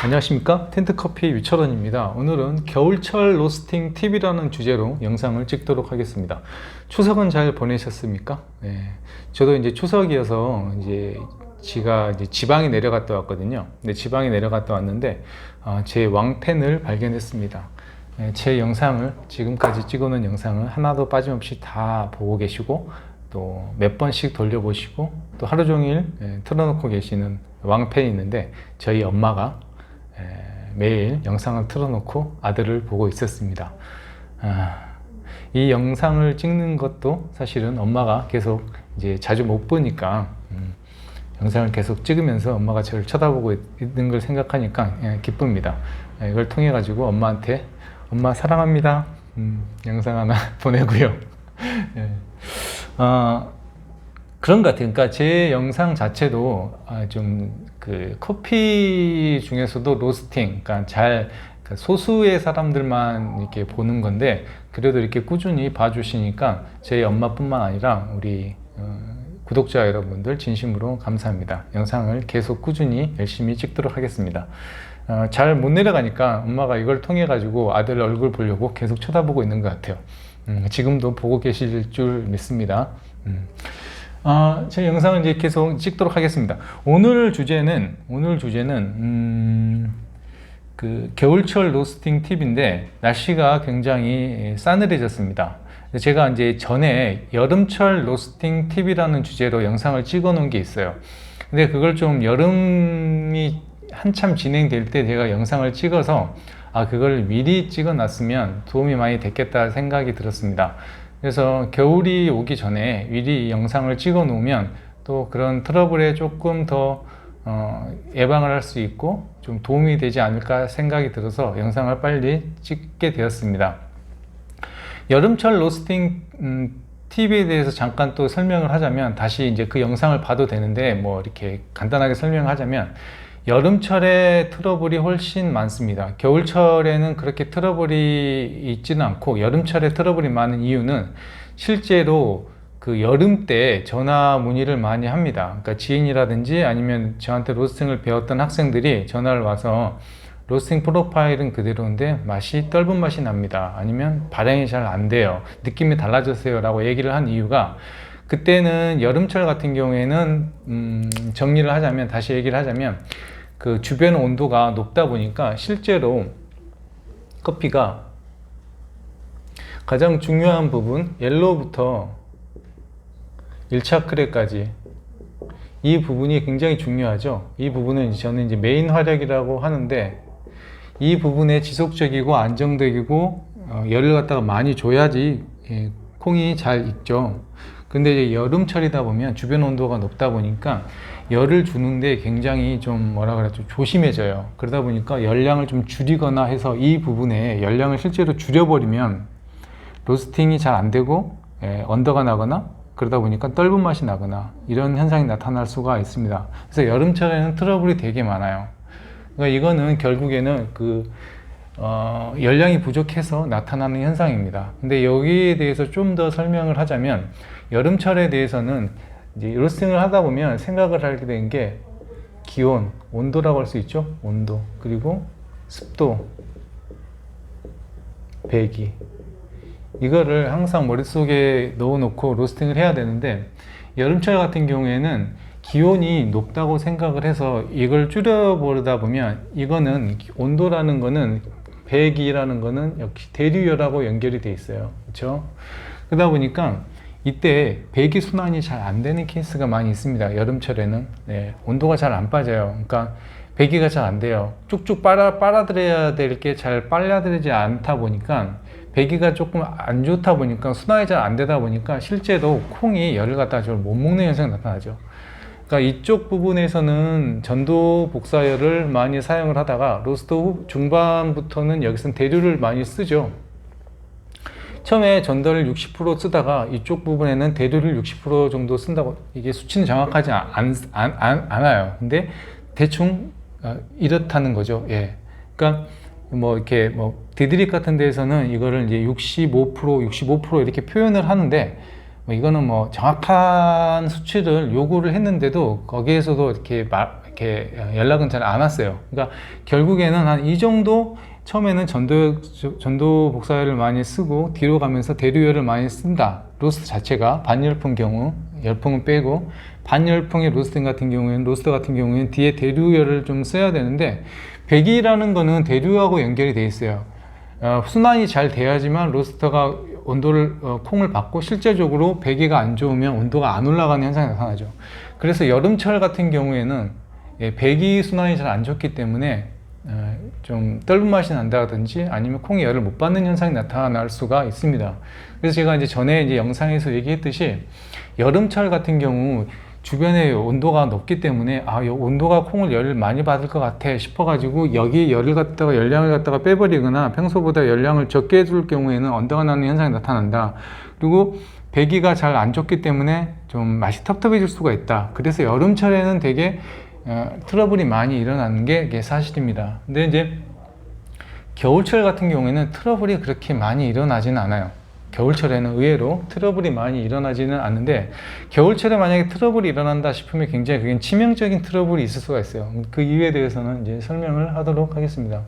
안녕하십니까, 텐트커피 유철원입니다. 오늘은 겨울철 로스팅 팁이라는 주제로 영상을 찍도록 하겠습니다. 추석은 잘 보내셨습니까? 네, 저도 이제 추석이어서 제가 지방에 내려갔다 왔거든요. 근데 지방에 내려갔다 왔는데 제 왕팬을 발견했습니다. 네, 제 영상을 지금까지 찍어놓은 영상을 하나도 빠짐없이 다 보고 계시고 또 몇 번씩 돌려보시고 또 하루 종일 틀어놓고 계시는 왕팬이 있는데, 저희 엄마가 매일 영상을 틀어놓고 아들을 보고 있었습니다. 이 영상을 찍는 것도 사실은 엄마가 계속 이제 자주 못 보니까 영상을 계속 찍으면서 엄마가 저를 쳐다보고 있는 걸 생각하니까 기쁩니다. 이걸 통해 가지고 엄마한테 엄마 사랑합니다 영상 하나 보내고요. 그런 것 같아요. 그러니까 제 영상 자체도 좀 커피 중에서도 로스팅, 그러니까 소수의 사람들만 이렇게 보는 건데, 그래도 이렇게 꾸준히 봐주시니까 제 엄마뿐만 아니라 우리 구독자 여러분들 진심으로 감사합니다. 영상을 계속 꾸준히 열심히 찍도록 하겠습니다. 잘 못 내려가니까 엄마가 이걸 통해 가지고 아들 얼굴 보려고 계속 쳐다보고 있는 것 같아요. 지금도 보고 계실 줄 믿습니다. 제 영상을 이제 계속 찍도록 하겠습니다. 오늘 주제는 겨울철 로스팅 팁인데, 날씨가 굉장히 싸늘해졌습니다. 제가 이제 전에 여름철 로스팅 팁이라는 주제로 영상을 찍어 놓은 게 있어요. 근데 그걸 좀 여름이 한참 진행될 때 제가 영상을 찍어서 그걸 미리 찍어 놨으면 도움이 많이 됐겠다 생각이 들었습니다. 그래서 겨울이 오기 전에 미리 영상을 찍어 놓으면 또 그런 트러블에 조금 더 예방을 할 수 있고 좀 도움이 되지 않을까 생각이 들어서 영상을 빨리 찍게 되었습니다. 여름철 로스팅 팁에 대해서 잠깐 또 설명을 하자면, 다시 이제 그 영상을 봐도 되는데 뭐 이렇게 간단하게 설명하자면, 여름철에 트러블이 훨씬 많습니다. 겨울철에는 그렇게 트러블이 있지는 않고, 여름철에 트러블이 많은 이유는 실제로 그 여름 때 전화 문의를 많이 합니다. 그러니까 지인이라든지 아니면 저한테 로스팅을 배웠던 학생들이 전화를 와서 로스팅 프로파일은 그대로인데 맛이 떫은 맛이 납니다, 아니면 발향이 잘 안 돼요, 느낌이 달라졌어요 라고 얘기를 한 이유가, 그때는 여름철 같은 경우에는 정리를 하자면, 다시 얘기를 하자면, 그 주변 온도가 높다 보니까 실제로 커피가 가장 중요한 부분, 옐로우부터 1차 크랙까지 이 부분이 굉장히 중요하죠. 이 부분은 저는 이제 메인 화력이라고 하는데, 이 부분에 지속적이고 안정적이고 열을 갖다가 많이 줘야지 콩이 잘 익죠. 근데 이제 여름철이다 보면 주변 온도가 높다 보니까 열을 주는데 굉장히 좀 조심해져요. 그러다 보니까 열량을 좀 줄이거나 해서 이 부분에 열량을 실제로 줄여버리면 로스팅이 잘 안 되고 언더가 나거나, 그러다 보니까 떫은 맛이 나거나 이런 현상이 나타날 수가 있습니다. 그래서 여름철에는 트러블이 되게 많아요. 그러니까 이거는 결국에는 열량이 부족해서 나타나는 현상입니다. 근데 여기에 대해서 좀 더 설명을 하자면, 여름철에 대해서는 이제 로스팅을 하다 보면 생각을 하게 된 게 기온, 온도라고 할 수 있죠. 온도, 그리고 습도, 배기, 이거를 항상 머릿속에 넣어놓고 로스팅을 해야 되는데, 여름철 같은 경우에는 기온이 높다고 생각을 해서 이걸 줄여버리다 보면, 이거는 온도라는 거는, 배기라는 거는 역시 대류열하고 연결이 돼 있어요. 그렇죠? 그러다 보니까 이때 배기 순환이 잘 안 되는 케이스가 많이 있습니다. 여름철에는 온도가 잘 안 빠져요. 그러니까 배기가 잘 안 돼요. 쭉쭉 빨아들여야 될 게 잘 빨아들이지 않다 보니까, 배기가 조금 안 좋다 보니까 순환이 잘 안 되다 보니까 실제로 콩이 열을 갖다가 잘 못 먹는 현상이 나타나죠. 그러니까 이쪽 부분에서는 전도 복사열을 많이 사용을 하다가 로스트 중반부터는 여기서는 대류를 많이 쓰죠. 처음에 전도를 60% 쓰다가 이쪽 부분에는 대류를 60% 정도 쓴다고, 이게 수치는 정확하지 않아요. 근데 대충 이렇다는 거죠. 그러니까 이렇게 디드릭 같은 데에서는 이거를 이제 65% 이렇게 표현을 하는데, 이거는 정확한 수치를 요구를 했는데도 거기에서도 이렇게 이렇게 연락은 잘 안 왔어요. 그러니까 결국에는 한 이 정도, 처음에는 전도 복사열을 많이 쓰고 뒤로 가면서 대류열을 많이 쓴다. 로스트 자체가 반열풍 경우, 열풍은 빼고, 반열풍의 로스터 같은 경우에는 뒤에 대류열을 좀 써야 되는데, 배기라는 거는 대류하고 연결이 돼 있어요. 순환이 잘 돼야지만 로스터가 온도를 콩을 받고, 실제적으로 배기가 안 좋으면 온도가 안 올라가는 현상이 나타나죠. 그래서 여름철 같은 경우에는 배기 순환이 잘 안 좋기 때문에 좀 떫은 맛이 난다든지 아니면 콩이 열을 못 받는 현상이 나타날 수가 있습니다. 그래서 제가 이제 전에 이제 영상에서 얘기했듯이 여름철 같은 경우 주변에 온도가 높기 때문에 이 온도가 콩을 열을 많이 받을 것 같아 싶어가지고 여기 열량을 갖다가 빼버리거나 평소보다 열량을 적게 해줄 경우에는 언더가 나는 현상이 나타난다. 그리고 배기가 잘 안 좋기 때문에 좀 맛이 텁텁해질 수가 있다. 그래서 여름철에는 되게 트러블이 많이 일어나는 게 사실입니다. 근데 이제 겨울철 같은 경우에는 트러블이 그렇게 많이 일어나지는 않아요. 겨울철에는 의외로 트러블이 많이 일어나지는 않는데, 겨울철에 만약에 트러블이 일어난다 싶으면 굉장히 그게 치명적인 트러블이 있을 수가 있어요. 그 이유에 대해서는 이제 설명을 하도록 하겠습니다.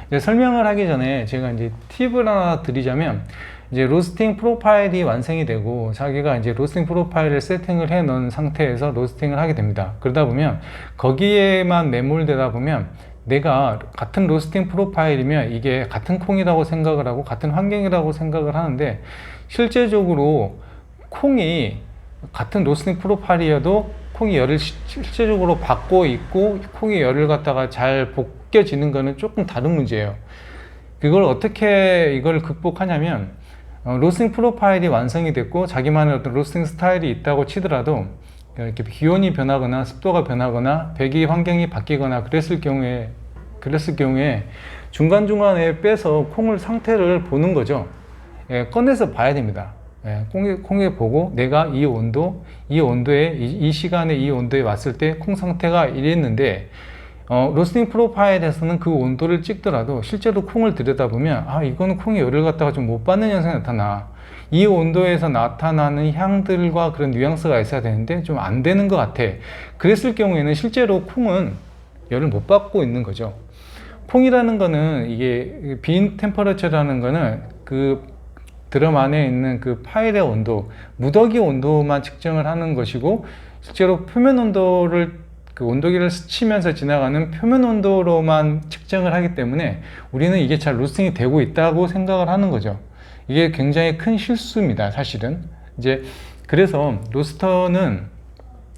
이제 설명을 하기 전에 제가 이제 팁을 하나 드리자면, 이제 로스팅 프로파일이 완성이 되고 자기가 이제 로스팅 프로파일을 세팅을 해 놓은 상태에서 로스팅을 하게 됩니다. 그러다 보면 거기에만 매몰되다 보면 내가 같은 로스팅 프로파일이면 이게 같은 콩이라고 생각을 하고 같은 환경이라고 생각을 하는데, 실제적으로 콩이 같은 로스팅 프로파일이어도 콩이 열을 실제적으로 받고 있고 콩이 열을 갖다가 잘 벗겨지는 거는 조금 다른 문제예요. 그걸 어떻게 이걸 극복하냐면, 로스팅 프로파일이 완성이 됐고 자기만의 어떤 로스팅 스타일이 있다고 치더라도 이렇게 기온이 변하거나 습도가 변하거나 배기 환경이 바뀌거나 그랬을 경우에 중간중간에 빼서 콩을 상태를 보는 거죠. 꺼내서 봐야 됩니다. 콩에 보고 내가 이 온도에 이 시간에 이 온도에 왔을 때 콩 상태가 이랬는데, 로스팅 프로파일에서는 그 온도를 찍더라도 실제로 콩을 들여다보면 이거는 콩이 열을 갖다가 좀 못 받는 현상이 나타나. 이 온도에서 나타나는 향들과 그런 뉘앙스가 있어야 되는데 좀 안 되는 것 같아. 그랬을 경우에는 실제로 콩은 열을 못 받고 있는 거죠. 콩이라는 거는, 이게 빈 템퍼러처라는 거는 그 드럼 안에 있는 그 파일의 온도, 무더기 온도만 측정을 하는 것이고, 실제로 표면 온도를 그 온도계를 스치면서 지나가는 표면 온도로만 측정을 하기 때문에 우리는 이게 잘 로스팅이 되고 있다고 생각을 하는 거죠. 이게 굉장히 큰 실수입니다, 사실은. 이제 그래서 로스터는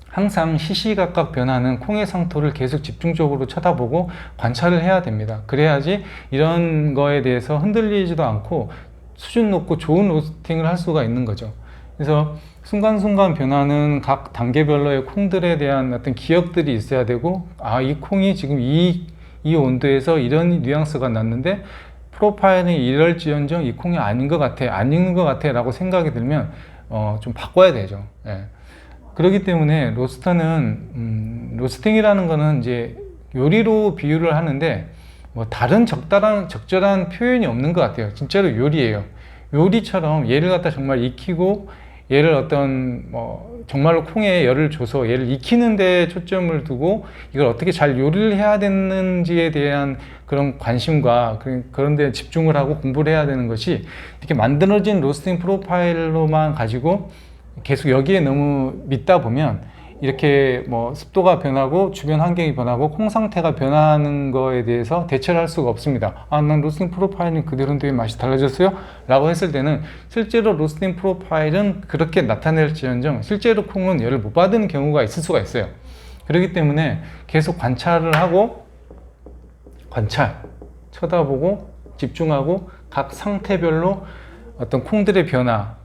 항상 시시각각 변하는 콩의 상토를 계속 집중적으로 쳐다보고 관찰을 해야 됩니다. 그래야지 이런 거에 대해서 흔들리지도 않고 수준 높고 좋은 로스팅을 할 수가 있는 거죠. 그래서 순간순간 변하는 각 단계별로의 콩들에 대한 어떤 기억들이 있어야 되고, 이 콩이 지금 이 온도에서 이런 뉘앙스가 났는데 프로파일은 이럴지언정 이 콩이 아닌 것 같아, 안 익는 것 같아 라고 생각이 들면 좀 바꿔야 되죠. 그렇기 때문에 로스팅이라는 거는 이제 요리로 비유를 하는데 뭐 다른 적절한 표현이 없는 것 같아요. 진짜로 요리예요. 요리처럼 얘를 갖다 정말 익히고 얘를 정말로 콩에 열을 줘서 얘를 익히는 데 초점을 두고 이걸 어떻게 잘 요리를 해야 되는지에 대한 그런 관심과 그런 데 집중을 하고 공부를 해야 되는 것이, 이렇게 만들어진 로스팅 프로파일로만 가지고 계속 여기에 너무 믿다 보면 이렇게 습도가 변하고 주변 환경이 변하고 콩 상태가 변하는 거에 대해서 대처를 할 수가 없습니다. 난 로스팅 프로파일은 그대로인데 왜 맛이 달라졌어요? 라고 했을 때는 실제로 로스팅 프로파일은 그렇게 나타낼지언정 실제로 콩은 열을 못 받는 경우가 있을 수가 있어요. 그렇기 때문에 계속 관찰을 하고 쳐다보고 집중하고 각 상태별로 어떤 콩들의 변화,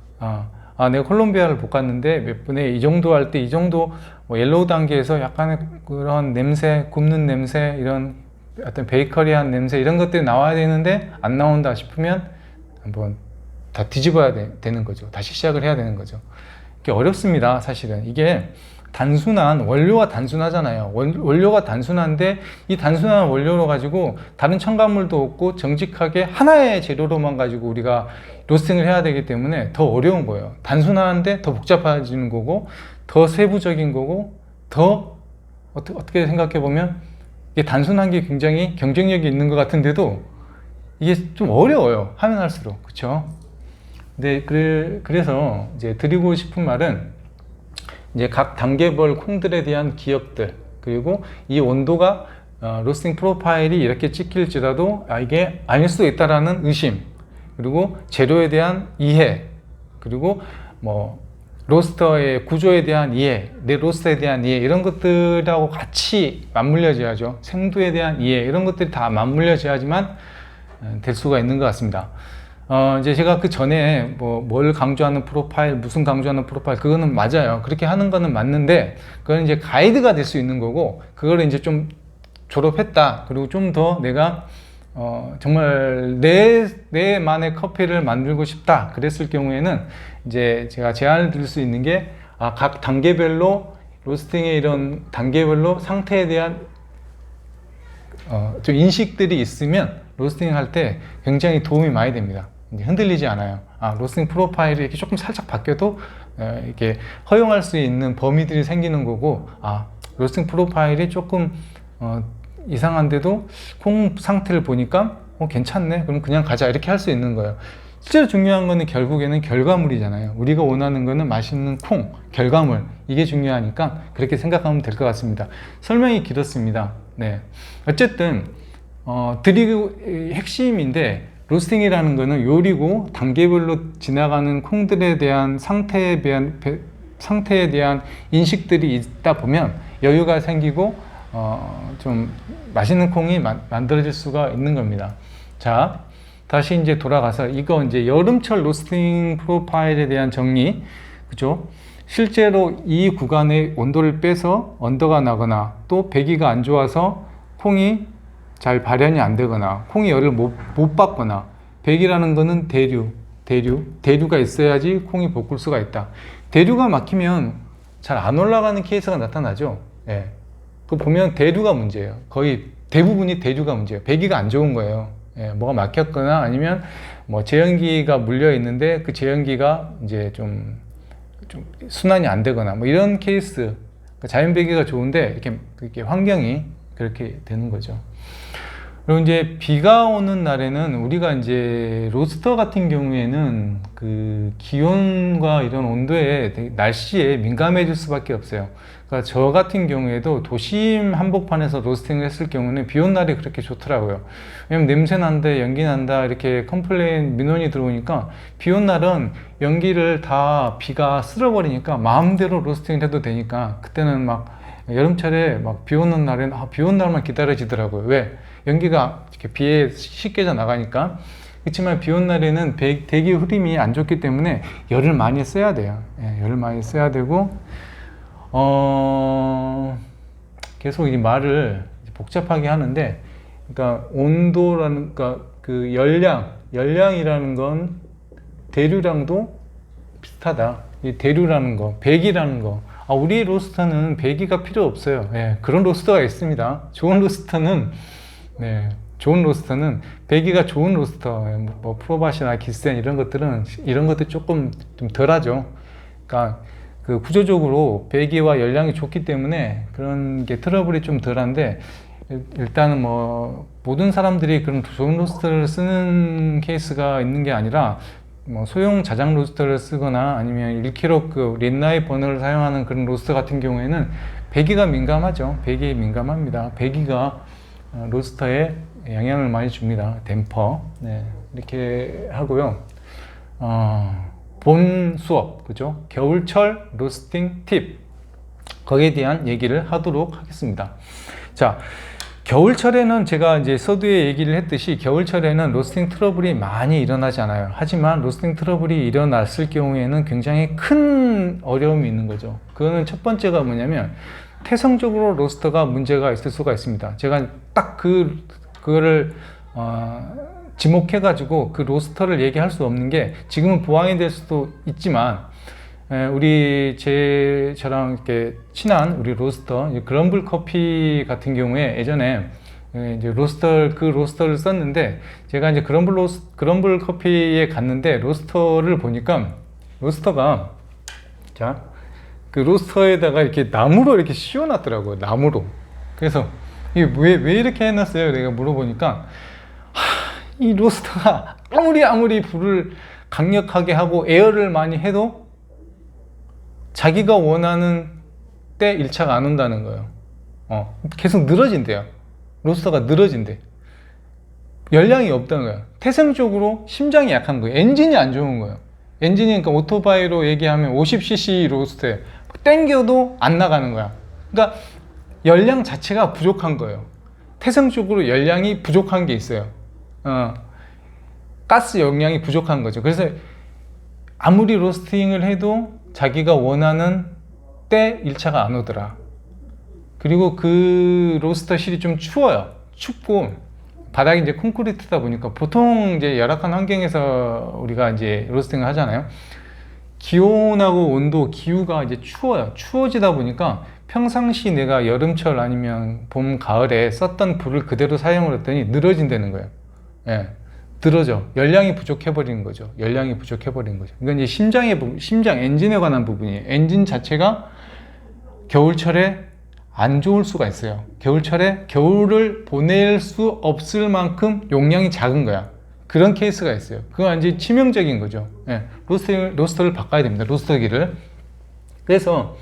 내가 콜롬비아를 볶았는데 몇 분에 이 정도 할 때 이 정도 옐로우 단계에서 약간의 그런 냄새, 굽는 냄새, 이런 어떤 베이커리한 냄새 이런 것들이 나와야 되는데 안 나온다 싶으면 한번 다 뒤집어야 되는 거죠. 다시 시작을 해야 되는 거죠. 이게 어렵습니다, 사실은. 이게 원료가 단순하잖아요. 원료가 단순한데 이 단순한 원료로 가지고 다른 첨가물도 없고 정직하게 하나의 재료로만 가지고 우리가 로스팅을 해야 되기 때문에 더 어려운 거예요. 단순한데 더 복잡해지는 거고 더 세부적인 거고 더 어떻게 생각해 보면 이게 단순한 게 굉장히 경쟁력이 있는 것 같은데도 이게 좀 어려워요. 하면 할수록. 그쵸? 근데 그래서 이제 드리고 싶은 말은 이제 각 단계별 콩들에 대한 기억들, 그리고 이 온도가 로스팅 프로파일이 이렇게 찍힐지라도 이게 아닐 수도 있다라는 의심, 그리고 재료에 대한 이해, 그리고 뭐 로스터의 구조에 대한 이해, 내 로스터에 대한 이해, 이런 것들하고 같이 맞물려져야죠. 생두에 대한 이해, 이런 것들이 다 맞물려져야지만 될 수가 있는 것 같습니다. 이제 제가 그 전에 뭘 강조하는 프로파일, 무슨 강조하는 프로파일, 그거는 맞아요. 그렇게 하는 거는 맞는데, 그건 이제 가이드가 될 수 있는 거고, 그거를 이제 좀 졸업했다. 그리고 좀 더 내가, 정말 내만의 커피를 만들고 싶다. 그랬을 경우에는, 이제 제가 제안을 드릴 수 있는 게, 각 단계별로, 로스팅의 이런 단계별로 상태에 대한, 좀 인식들이 있으면, 로스팅 할 때 굉장히 도움이 많이 됩니다. 흔들리지 않아요. 로스팅 프로파일이 이렇게 조금 살짝 바뀌어도 이렇게 허용할 수 있는 범위들이 생기는 거고, 로스팅 프로파일이 조금 이상한데도 콩 상태를 보니까 괜찮네, 그럼 그냥 가자, 이렇게 할 수 있는 거예요. 실제로 중요한 거는 결국에는 결과물이잖아요. 우리가 원하는 거는 맛있는 콩, 결과물, 이게 중요하니까 그렇게 생각하면 될 것 같습니다. 설명이 길었습니다. 네. 어쨌든 핵심인데, 로스팅이라는 거는 요리고 단계별로 지나가는 콩들에 대한 상태에 대한 인식들이 있다 보면 여유가 생기고 좀 맛있는 콩이 만들어질 수가 있는 겁니다. 자, 다시 이제 돌아가서 이거 이제 여름철 로스팅 프로파일에 대한 정리, 그죠? 실제로 이 구간의 온도를 빼서 언더가 나거나 또 배기가 안 좋아서 콩이 잘 발현이 안 되거나 콩이 열을 못 받거나, 배기라는 거는 대류가 있어야지 콩이 볶을 수가 있다. 대류가 막히면 잘 안 올라가는 케이스가 나타나죠. 예. 그 보면 대류가 문제예요. 거의 대부분이 대류가 문제예요. 배기가 안 좋은 거예요. 예. 뭐가 막혔거나 아니면 뭐 제연기가 물려 있는데 그 제연기가 이제 좀 순환이 안 되거나 뭐 이런 케이스. 자연 배기가 좋은데 이렇게 환경이 그렇게 되는 거죠. 그리고 이제 비가 오는 날에는 우리가 이제 로스터 같은 경우에는 그 기온과 이런 온도에 날씨에 민감해질 수밖에 없어요. 그러니까 저 같은 경우에도 도심 한복판에서 로스팅을 했을 경우는 비 온 날이 그렇게 좋더라고요. 왜냐면 냄새 난다, 연기 난다, 이렇게 컴플레인 민원이 들어오니까 비 온 날은 연기를 다 비가 쓸어버리니까 마음대로 로스팅을 해도 되니까, 그때는 막 여름철에 막 비 오는 날엔 비 오는 날만 기다려지더라고요. 왜? 연기가 이렇게 비에 씻겨져 나가니까. 그렇지만 비 온 날에는 대기 흐름이 안 좋기 때문에 열을 많이 써야 돼요. 예, 열을 많이 써야 되고, 계속 이 말을 복잡하게 하는데, 그러니까 온도라는, 그러니까 그 열량이라는 건 대류량도 비슷하다. 이 대류라는 거, 배기라는 거. 우리 로스터는 배기가 필요 없어요. 예, 그런 로스터가 있습니다. 좋은 로스터는 배기가 좋은 로스터, 뭐 프로바시나 기센 이런 것들 조금 좀 덜하죠. 그러니까 그 구조적으로 배기와 열량이 좋기 때문에 그런 게 트러블이 좀 덜한데, 일단은 뭐 모든 사람들이 그런 좋은 로스터를 쓰는 케이스가 있는 게 아니라, 뭐 소형 자장 로스터를 쓰거나 아니면 1kg 린나이 버너를 사용하는 그런 로스터 같은 경우에는 배기가 민감하죠. 배기에 민감합니다. 배기가 로스터에 영향을 많이 줍니다. 댐퍼. 네, 이렇게 하고요. 본 수업, 그죠? 겨울철 로스팅 팁, 거기에 대한 얘기를 하도록 하겠습니다. 자, 겨울철에는 제가 이제 서두에 얘기를 했듯이 겨울철에는 로스팅 트러블이 많이 일어나지 않아요. 하지만 로스팅 트러블이 일어났을 경우에는 굉장히 큰 어려움이 있는 거죠. 그거는 첫 번째가 뭐냐면, 태성적으로 로스터가 문제가 있을 수가 있습니다. 제가 딱 그거를 지목해가지고 그 로스터를 얘기할 수 없는 게, 지금은 보완이 될 수도 있지만, 저랑 이렇게 친한 우리 로스터, 그럼블 커피 같은 경우에 예전에 이제 로스터를 썼는데, 제가 이제 그럼블 커피에 갔는데 로스터를 보니까, 로스터가, 자, 그 로스터에다가 이렇게 나무로 이렇게 씌워놨더라고요. 나무로. 그래서 이게 왜 이렇게 해놨어요? 내가 물어보니까 이 로스터가 아무리 불을 강력하게 하고 에어를 많이 해도 자기가 원하는 때 1차가 안 온다는 거예요. 계속 늘어진대요. 로스터가 늘어진대. 열량이 없다는 거예요. 태생적으로 심장이 약한 거예요. 엔진이 안 좋은 거예요. 엔진이 그러니까 오토바이로 얘기하면 50cc 로스터에 땡겨도 안 나가는 거야. 그러니까 열량 자체가 부족한 거예요. 태생적으로 열량이 부족한 게 있어요. 가스 용량이 부족한 거죠. 그래서 아무리 로스팅을 해도 자기가 원하는 때 1차가 안 오더라. 그리고 그 로스터실이 좀 추워요. 춥고 바닥이 이제 콘크리트다 보니까 보통 이제 열악한 환경에서 우리가 이제 로스팅을 하잖아요. 기온하고 온도, 기후가 이제 추워요. 추워지다 보니까 평상시 내가 여름철 아니면 봄, 가을에 썼던 불을 그대로 사용을 했더니 늘어진다는 거예요. 예. 늘어져. 열량이 부족해버리는 거죠. 열량이 부족해버리는 거죠. 이건 이제 심장 엔진에 관한 부분이에요. 엔진 자체가 겨울철에 안 좋을 수가 있어요. 겨울철에 겨울을 보낼 수 없을 만큼 용량이 작은 거야. 그런 케이스가 있어요. 그건 완전히 치명적인 거죠. 예. 로스터를 바꿔야 됩니다. 로스터기를. 그래서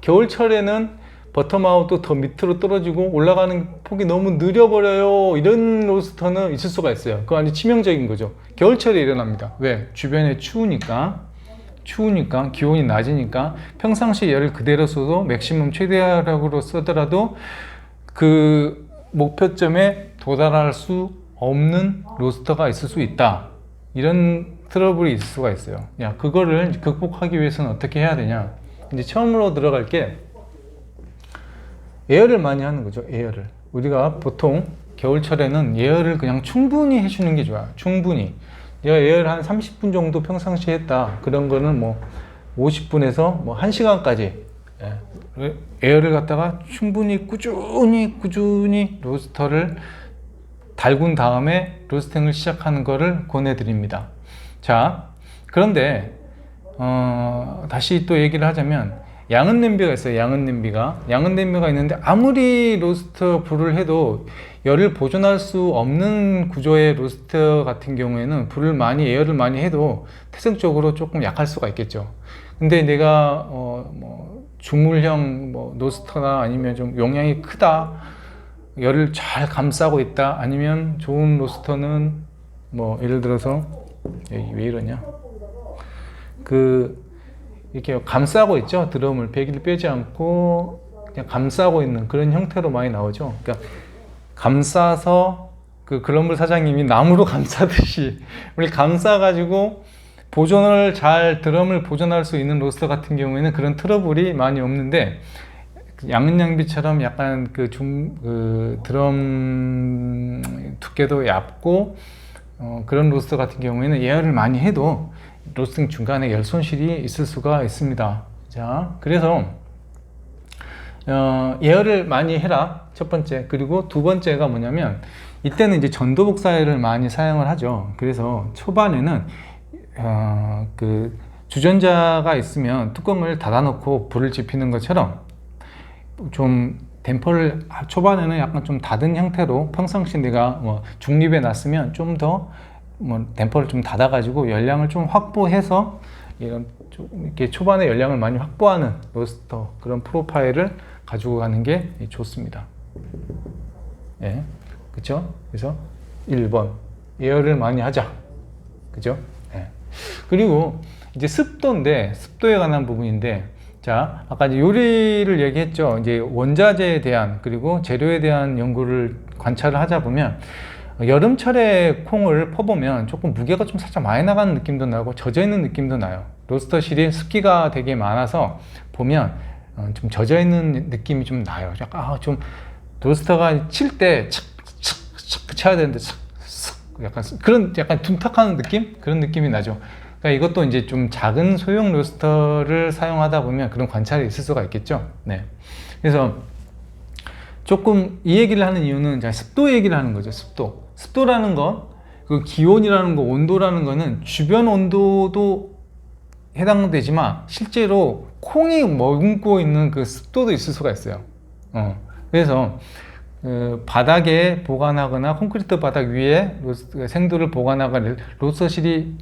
겨울철에는 버텀아웃도 더 밑으로 떨어지고 올라가는 폭이 너무 느려버려요. 이런 로스터는 있을 수가 있어요. 그거 완전 치명적인 거죠. 겨울철에 일어납니다. 왜? 주변에 추우니까 기온이 낮으니까 평상시 열을 그대로 써도 맥시멈 최대하락으로 쓰더라도 그 목표점에 도달할 수 없는 로스터가 있을 수 있다. 이런 트러블이 있을 수가 있어요. 그거를 극복하기 위해서는 어떻게 해야 되냐? 이제 처음으로 들어갈 게 에어를 많이 하는 거죠. 에어를. 우리가 보통 겨울철에는 에어를 그냥 충분히 해주는 게 좋아요. 충분히. 내가 에어를 한 30분 정도 평상시에 했다. 그런 거는 뭐 50분에서 뭐 1시간까지 에어를 갖다가 충분히 꾸준히 로스터를 달군 다음에 로스팅을 시작하는 거를 권해드립니다. 자, 그런데 다시 또 얘기를 하자면 양은 냄비가 있어요. 양은 냄비가 있는데 아무리 로스터 불을 해도 열을 보존할 수 없는 구조의 로스터 같은 경우에는 에어를 많이 해도 태생적으로 조금 약할 수가 있겠죠. 근데 내가 뭐 주물형 로스터나 아니면 좀 용량이 크다, 열을 잘 감싸고 있다, 아니면 좋은 로스터는 뭐 예를 들어서 왜 이러냐, 이렇게 감싸고 있죠. 드럼을 배기를 빼지 않고 그냥 감싸고 있는 그런 형태로 많이 나오죠. 그러니까 감싸서 그 글럼블 사장님이 나무로 감싸듯이 우리 감싸가지고 드럼을 보존할 수 있는 로스터 같은 경우에는 그런 트러블이 많이 없는데, 양은 냄비처럼 약간 드럼 두께도 얇고 그런 로스터 같은 경우에는 에어를 많이 해도 로스팅 중간에 열 손실이 있을 수가 있습니다. 자, 그래서 에어를 많이 해라, 첫 번째. 그리고 두 번째가 뭐냐면, 이때는 이제 전도복사열을 많이 사용을 하죠. 그래서 초반에는 주전자가 있으면 뚜껑을 닫아놓고 불을 지피는 것처럼 좀 댐퍼를 초반에는 약간 좀 닫은 형태로, 평상시 내가 중립에 놨으면 좀 더 댐퍼를 좀 닫아가지고 열량을 좀 확보해서 이렇게 초반에 열량을 많이 확보하는 로스터, 그런 프로파일을 가지고 가는 게 좋습니다. 예, 그쵸? 그래서 1번 에어를 많이 하자, 그죠? 예. 그리고 이제 습도에 관한 부분인데, 자, 아까 이제 요리를 얘기했죠. 이제 원자재에 대한, 그리고 재료에 대한 연구를 관찰을 하자 보면 여름철에 콩을 퍼보면 조금 무게가 좀 살짝 많이 나가는 느낌도 나고 젖어 있는 느낌도 나요. 로스터실이 습기가 되게 많아서 보면 좀 젖어 있는 느낌이 좀 나요. 약간 좀 로스터가 칠 때 착착착 쳐야 되는데 약간 둔탁한 느낌? 그런 느낌이 나죠. 그러니까 이것도 이제 좀 작은 소형 로스터를 사용하다 보면 그런 관찰이 있을 수가 있겠죠. 네. 그래서 조금 이 얘기를 하는 이유는 습도 얘기를 하는 거죠. 습도라는 건, 그 기온이라는 거, 온도라는 거는 주변 온도도 해당되지만 실제로 콩이 머금고 있는 그 습도도 있을 수가 있어요. 그래서 바닥에 보관하거나 콘크리트 바닥 위에 생두를 보관하거나 로스터실이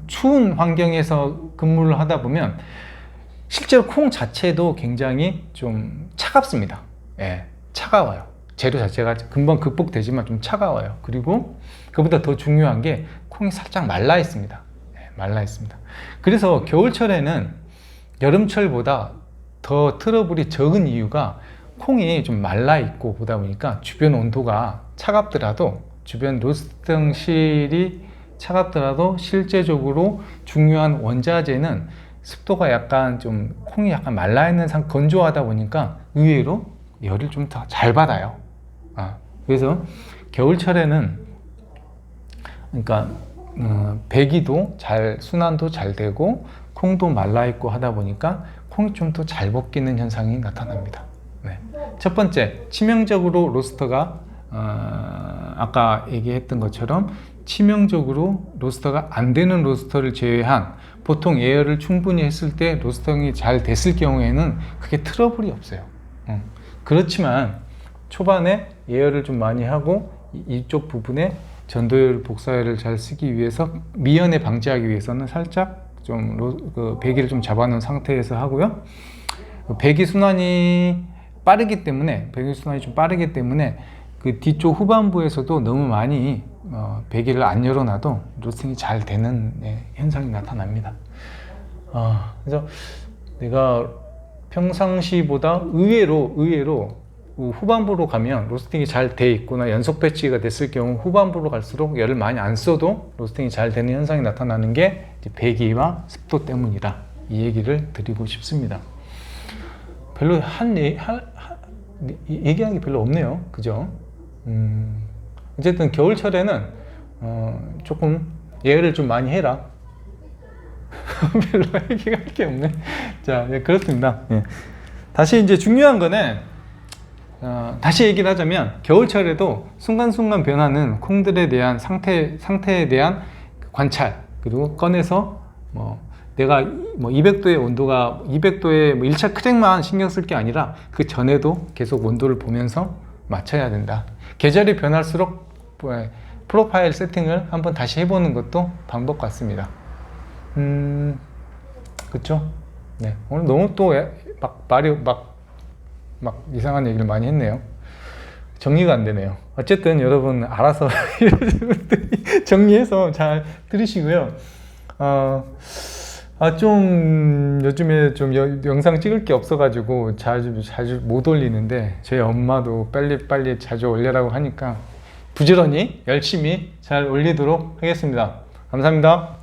추운 환경에서 근무를 하다 보면 실제로 콩 자체도 굉장히 좀 차갑습니다. 예, 차가워요. 재료 자체가 금방 극복되지만 좀 차가워요. 그리고 그보다 더 중요한 게 콩이 살짝 말라 있습니다. 예, 말라 있습니다. 그래서 겨울철에는 여름철보다 더 트러블이 적은 이유가 콩이 좀 말라 있고 보다 보니까 주변 온도가 차갑더라도 주변 로스팅실이 차갑더라도 실제적으로 중요한 원자재는 습도가 약간 좀 콩이 약간 말라 있는 건조하다 보니까 의외로 열을 좀 더 잘 받아요. 그래서 겨울철에는 그러니까 배기도 잘 순환도 잘 되고 콩도 말라 있고 하다 보니까 콩이 좀 더 잘 벗기는 현상이 나타납니다. 네. 첫 번째, 치명적으로 로스터가 아까 얘기했던 것처럼 치명적으로 로스터가 안 되는 로스터를 제외한 보통 예열을 충분히 했을 때 로스팅이 잘 됐을 경우에는 크게 트러블이 없어요. 그렇지만 초반에 예열을 좀 많이 하고 이쪽 부분에 전도열 복사열을 잘 쓰기 위해서 미연에 방지하기 위해서는 살짝 좀 배기를 좀 잡아놓은 상태에서 하고요. 배기 순환이 빠르기 때문에 그 뒤쪽 후반부에서도 너무 많이 배기를 안 열어놔도 로스팅이 잘 되는 현상이 나타납니다. 그래서 내가 평상시보다 의외로 후반부로 가면 로스팅이 잘 돼 있거나 연속 배치가 됐을 경우 후반부로 갈수록 열을 많이 안 써도 로스팅이 잘 되는 현상이 나타나는 게 배기와 습도 때문이다, 이 얘기를 드리고 싶습니다. 별로 얘기하는 게 별로 없네요, 그죠? 어쨌든 겨울철에는 조금 예열을 좀 많이 해라. 별로 얘기할 게 없네. 자, 네, 그렇습니다. 예. 다시 이제 중요한 거는 다시 얘기를 하자면 겨울철에도 순간순간 변하는 콩들에 대한 상태에 대한 관찰, 그리고 꺼내서 내가 200도의 온도가 200도의 1차 크랙만 신경 쓸 게 아니라 그 전에도 계속 온도를 보면서 맞춰야 된다. 계절이 변할수록 프로파일 세팅을 한번 다시 해보는 것도 방법 같습니다. 그쵸? 네. 오늘 너무 또 막 이상한 얘기를 많이 했네요. 정리가 안 되네요. 어쨌든 여러분 알아서 정리해서 잘 들으시고요. 좀 요즘에 좀 영상 찍을 게 없어가지고 자주 못 올리는데 저희 엄마도 빨리 자주 올리라고 하니까 부지런히 열심히 잘 올리도록 하겠습니다. 감사합니다.